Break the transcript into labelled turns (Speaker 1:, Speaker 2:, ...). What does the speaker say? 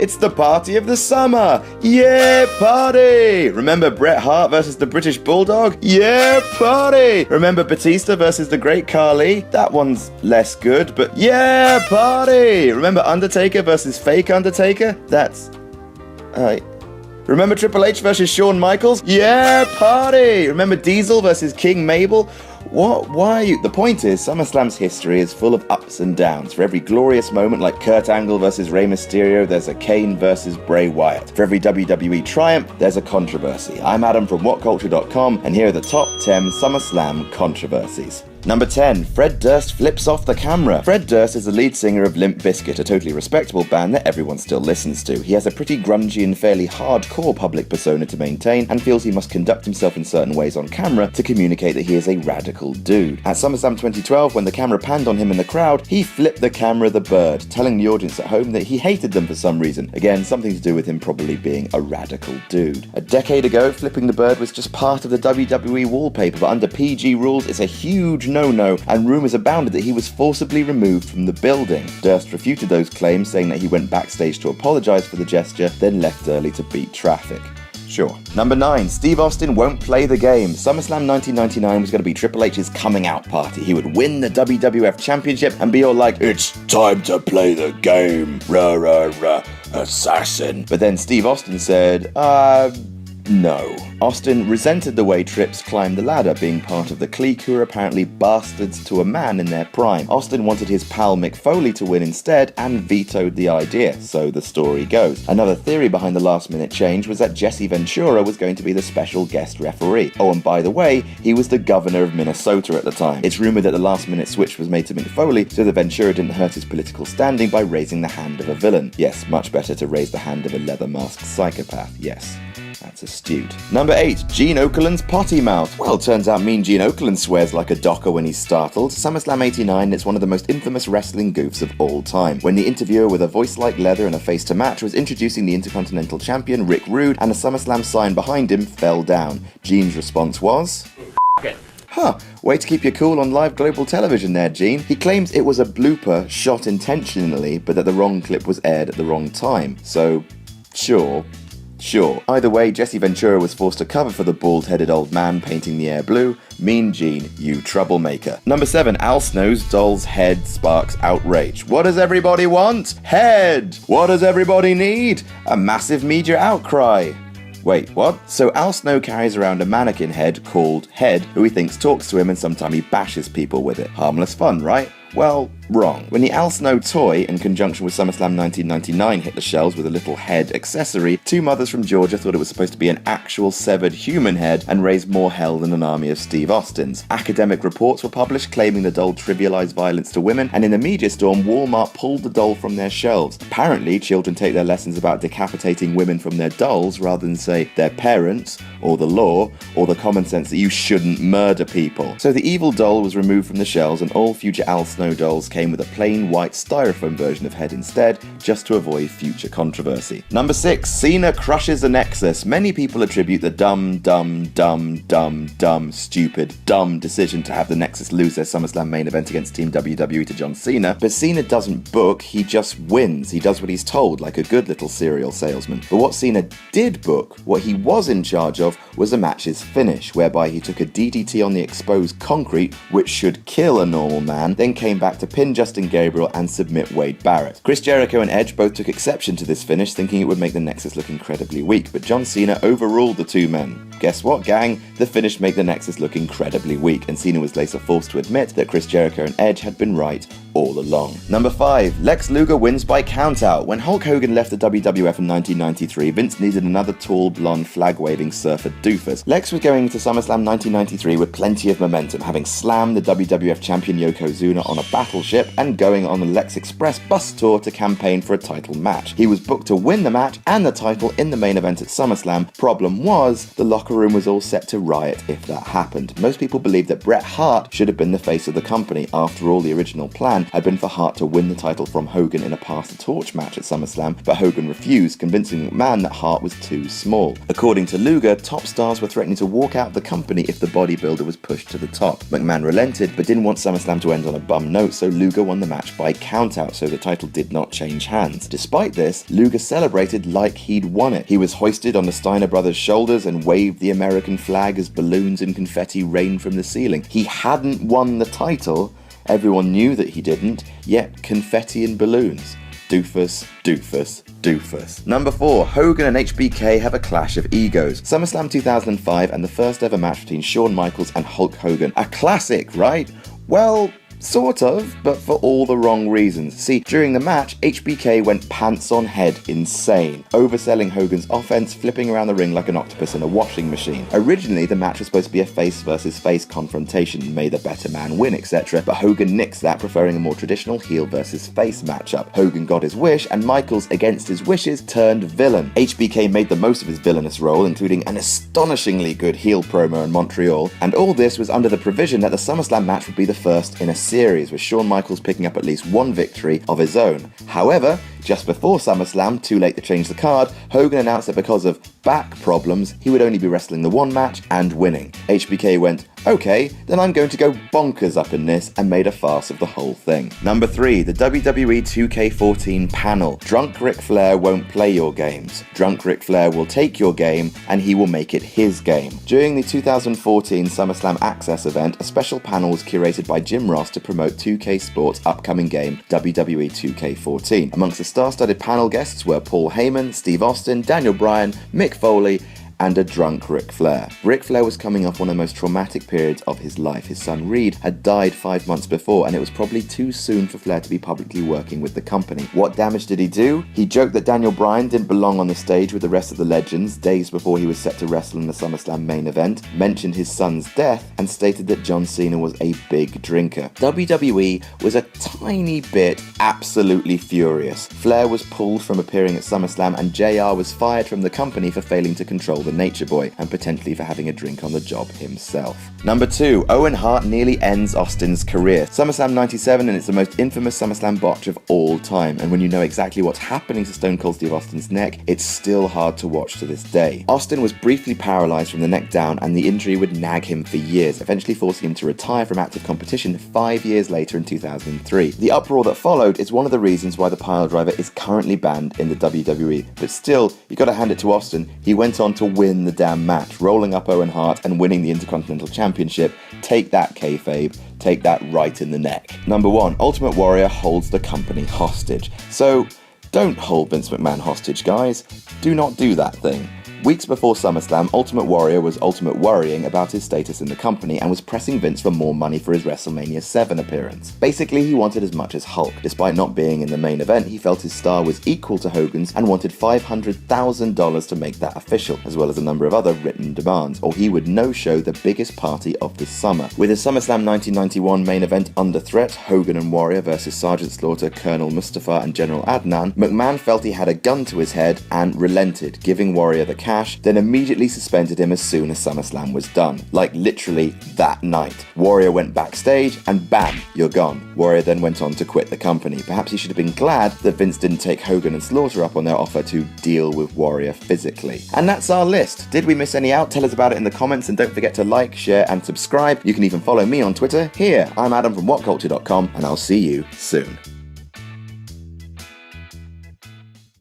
Speaker 1: It's the party of the summer. Yeah, party! Remember Bret Hart versus the British Bulldog? Yeah, party! Remember Batista versus the Great Khali? That one's less good, but yeah, party! Remember Undertaker versus fake Undertaker? That's... Remember Triple H versus Shawn Michaels? Yeah, party! Remember Diesel versus King Mabel? What? Why? The point is, SummerSlam's history is full of ups and downs. For every glorious moment like Kurt Angle versus Rey Mysterio, there's a Kane versus Bray Wyatt. For every WWE triumph, there's a controversy. I'm Adam from WhatCulture.com, and here are the top 10 SummerSlam controversies. Number 10, Fred Durst flips off the camera. Fred Durst is the lead singer of Limp Bizkit, a totally respectable band that everyone still listens to. He has a pretty grungy and fairly hardcore public persona to maintain, and feels he must conduct himself in certain ways on camera to communicate that he is a radical dude. At SummerSlam 2012, when the camera panned on him in the crowd, he flipped the camera the bird, telling the audience at home that he hated them for some reason. Again, something to do with him probably being a radical dude. A decade ago, flipping the bird was just part of the WWE wallpaper, but under PG rules, it's a huge no-no, and rumours abounded that he was forcibly removed from the building. Durst refuted those claims, saying that he went backstage to apologise for the gesture, then left early to beat traffic. Sure. Number 9, Steve Austin won't play the game. SummerSlam 1999 was going to be Triple H's coming out party. He would win the WWF Championship and be all like, "It's time to play the game, rah rah rah, assassin." But then Steve Austin said, no. Austin resented the way Trips climbed the ladder, being part of the clique who were apparently bastards to a man in their prime. Austin wanted his pal Mick Foley to win instead and vetoed the idea, so the story goes. Another theory behind the last-minute change was that Jesse Ventura was going to be the special guest referee. Oh, and by the way, he was the governor of Minnesota at the time. It's rumoured that the last-minute switch was made to Mick Foley so that Ventura didn't hurt his political standing by raising the hand of a villain. Yes, much better to raise the hand of a leather-masked psychopath, yes. That's astute. Number 8, Gene Okerlund's potty mouth. Well, turns out Mean Gene Okerlund swears like a docker when he's startled. SummerSlam 89 is one of the most infamous wrestling goofs of all time. When the interviewer with a voice like leather and a face to match was introducing the Intercontinental Champion, Rick Rude, and a SummerSlam sign behind him fell down. Gene's response was... Huh, way to keep your cool on live global television there, Gene. He claims it was a blooper shot intentionally, but that the wrong clip was aired at the wrong time. So, sure. Either way, Jesse Ventura was forced to cover for the bald-headed old man painting the air blue. Mean Gene, you troublemaker. Number 7, Al Snow's doll's head sparks outrage. What does everybody want? Head! What does everybody need? A massive media outcry. Wait, what? So Al Snow carries around a mannequin head called Head, who he thinks talks to him and sometimes he bashes people with it. Harmless fun, right? Well, wrong. When the Al Snow toy, in conjunction with SummerSlam 1999, hit the shelves with a little head accessory, 2 mothers from Georgia thought it was supposed to be an actual severed human head and raised more hell than an army of Steve Austins. Academic reports were published claiming the doll trivialized violence to women, and in the media storm, Walmart pulled the doll from their shelves. Apparently, children take their lessons about decapitating women from their dolls rather than, say, their parents, or the law, or the common sense that you shouldn't murder people. So the evil doll was removed from the shelves, and all future Al Snow dolls came with a plain white styrofoam version of Head instead, just to avoid future controversy. Number 6, Cena crushes the Nexus. Many people attribute the dumb, stupid, dumb decision to have the Nexus lose their SummerSlam main event against Team WWE to John Cena, but Cena doesn't book, he just wins. He does what he's told, like a good little cereal salesman. But what Cena did book, what he was in charge of, was the match's finish, whereby he took a DDT on the exposed concrete, which should kill a normal man, then came back to pin Justin Gabriel and submit Wade Barrett. Chris Jericho and Edge both took exception to this finish, thinking it would make the Nexus look incredibly weak, but John Cena overruled the 2 men. Guess what, gang? The finish made the Nexus look incredibly weak, and Cena was later forced to admit that Chris Jericho and Edge had been right all along. Number 5, Lex Luger wins by countout. When Hulk Hogan left the WWF in 1993, Vince needed another tall, blonde, flag-waving surfer doofus. Lex was going into SummerSlam 1993 with plenty of momentum, having slammed the WWF champion Yokozuna on a battleship and going on the Lex Express bus tour to campaign for a title match. He was booked to win the match and the title in the main event at SummerSlam. Problem was, the locker room was all set to riot if that happened. Most people believed that Bret Hart should have been the face of the company. After all, the original plan plan had been for Hart to win the title from Hogan in a pass-the-torch match at SummerSlam, but Hogan refused, convincing McMahon that Hart was too small. According to Luger, top stars were threatening to walk out the company if the bodybuilder was pushed to the top. McMahon relented, but didn't want SummerSlam to end on a bum note, so Luger won the match by countout, so the title did not change hands. Despite this, Luger celebrated like he'd won it. He was hoisted on the Steiner brothers' shoulders and waved the American flag as balloons and confetti rained from the ceiling. He hadn't won the title. Everyone knew that he didn't, yet confetti and balloons. Doofus, doofus, doofus. Number 4, Hogan and HBK have a clash of egos. SummerSlam 2005 and the first ever match between Shawn Michaels and Hulk Hogan. A classic, right? Well, sort of, but for all the wrong reasons. See, during the match, HBK went pants on head insane, overselling Hogan's offense, flipping around the ring like an octopus in a washing machine. Originally, the match was supposed to be a face versus face confrontation, may the better man win, etc., but Hogan nixed that, preferring a more traditional heel versus face matchup. Hogan got his wish, and Michaels, against his wishes, turned villain. HBK made the most of his villainous role, including an astonishingly good heel promo in Montreal, and all this was under the provision that the SummerSlam match would be the first in a series, with Shawn Michaels picking up at least one victory of his own. However, just before SummerSlam, too late to change the card, Hogan announced that because of back problems, he would only be wrestling the one match and winning. HBK went, okay, then I'm going to go bonkers up in this, and made a farce of the whole thing. Number 3, the WWE 2K14 panel. Drunk Ric Flair won't play your games. Drunk Ric Flair will take your game, and he will make it his game. During the 2014 SummerSlam Access event, a special panel was curated by Jim Ross to promote 2K Sports' upcoming game, WWE 2K14. Amongst the star-studded panel guests were Paul Heyman, Steve Austin, Daniel Bryan, Mick Foley, and a drunk Ric Flair. Ric Flair was coming off one of the most traumatic periods of his life. His son Reed had died 5 months before, and it was probably too soon for Flair to be publicly working with the company. What damage did he do? He joked that Daniel Bryan didn't belong on the stage with the rest of the legends days before he was set to wrestle in the SummerSlam main event, mentioned his son's death, and stated that John Cena was a big drinker. WWE was a tiny bit absolutely furious. Flair was pulled from appearing at SummerSlam, and JR was fired from the company for failing to control the Nature Boy, and potentially for having a drink on the job himself. Number 2, Owen Hart nearly ends Austin's career. SummerSlam 97, and it's the most infamous SummerSlam botch of all time, and when you know exactly what's happening to Stone Cold Steve Austin's neck, it's still hard to watch to this day. Austin was briefly paralysed from the neck down, and the injury would nag him for years, eventually forcing him to retire from active competition 5 years later in 2003. The uproar that followed is one of the reasons why the piledriver is currently banned in the WWE, but still, you gotta hand it to Austin, he went on to win the damn match, rolling up Owen Hart and winning the Intercontinental Championship. Take that, kayfabe. Take that right in the neck. Number 1, Ultimate Warrior holds the company hostage. So, don't hold Vince McMahon hostage, guys. Do not do that thing. Weeks before SummerSlam, Ultimate Warrior was ultimate worrying about his status in the company and was pressing Vince for more money for his WrestleMania 7 appearance. Basically, he wanted as much as Hulk. Despite not being in the main event, he felt his star was equal to Hogan's and wanted $500,000 to make that official, as well as a number of other written demands, or he would no-show the biggest party of the summer. With his SummerSlam 1991 main event under threat, Hogan and Warrior versus Sergeant Slaughter, Colonel Mustafa and General Adnan, McMahon felt he had a gun to his head and relented, giving Warrior the cash, then immediately suspended him as soon as SummerSlam was done. Like literally that night. Warrior went backstage and bam, you're gone. Warrior then went on to quit the company. Perhaps he should have been glad that Vince didn't take Hogan and Slaughter up on their offer to deal with Warrior physically. And that's our list. Did we miss any out? Tell us about it in the comments, and don't forget to like, share and subscribe. You can even follow me on Twitter. Here, I'm Adam from WhatCulture.com, and I'll see you soon.